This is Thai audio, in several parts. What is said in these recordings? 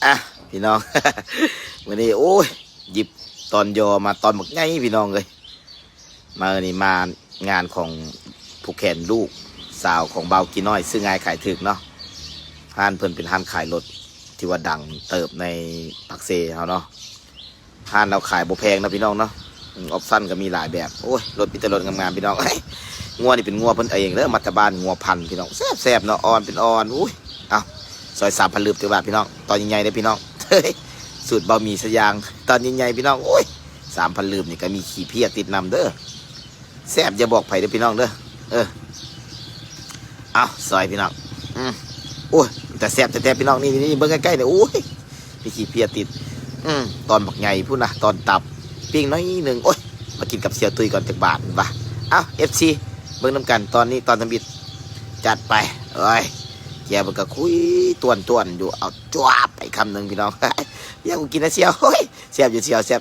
อ่ะพี่น้อง วันนี้โอ้ยหยิบตอนยอมาตอนหมกไงพี่น้องเลยมานี่มางานของผู้แขนลูกสาวของเบากีน้อยซึ่งงายขายถึกเนาะห้านเพิ่นเป็นห้านขายรถที่ว่าดังเติบในปักเซเขาเนาะห้านเราขายบ่แพงนะพี่น้องเนาะออปชั่นก็มีหลายแบบโอ้ยรถมีแต่รถงามๆพี่น้อง งัวนี่เป็นงัวเพิ่นเองเด้อมัตตบ้านงัวพันธุ์พี่น้องแซ่บๆเนาะอ่อนเป็นอ่อนอุ้ยเอาซอย3,000ลืบถือว่าพี่น้องตอนใหญ่ๆเด้อพี่น้อง เฮ้ยสูตรบะหมี่สยางตอนใหญ่ๆพี่น้องโอ้ย3,000ลืบนี่ก็มีขี้เพียติดนำเด้อแซ่บอย่าบอกไผเด้อพี่น้องเด้อเอาซอยพี่น้องโอ้ยแต่แซ่บแต่พี่น้องนี่เบิ่งใกล้ๆเนี่ยโอ้ยมีขี้เพียติดตอนบักใหญ่พูดนะตอนตับปิ้งน้อยนึงโอ้ยมากินกับเสี่ยวตุยก่อนจักบาทป่ะเอา FC เบิ่งน้ำกันตอนนี้ตอนทำบิดจัดไปเอ้ยแกมันก็คุยต้วนอยู่เอาจวบไปคำหนึ่งพี่น้อง ยังกูกินนะเชียวเฮ้ยแซ่บอยู่เชียวแซ่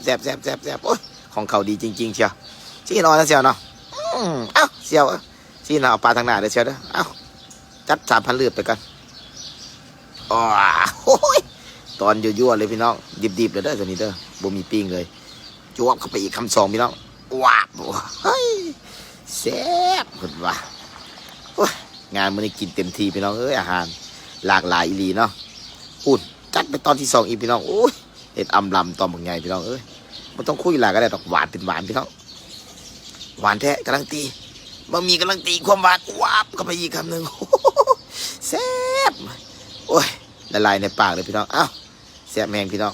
บโอ้ยของเขาดีจริงๆเชียวชี้นอนนะเชียวเนาะเอ้าเชียวชี้นอนเอาปลาทางหน้าเด้อเชียวเด้อเอ้าจัด3,000ลืบไปกันอ๋อโอ้ยตอนยั่วๆเลยพี่น้องดิบๆเลยเด้อตัวนี้เด้อบ่มีปิ้งเลยจวบเข้าไปอีกคำ2พี่น้องว้าบเฮ้ยแซ่บคนว่างานมื้อนี้กินเต็มที่พี่น้องเอ้ยอาหารหลากหลายอีหลีเนาะอุ่นจัดไปตอนที่2อีกพี่น้องโอ้ยเอ็ดอำลำตอนบางใหญ่พี่น้องเอ้ยไม่ต้องคุยหลายก็ได้ดอกหวานเป็นหวานพี่น้องหวานแท้กำลังตีบะหมี่กำลังตีความหวานว้าบเข้าไปอีกคำหนึ่งแซ่บโอ้ยละลายในปากเลยพี่น้องเอ้าแซ่บแมงพี่น้อง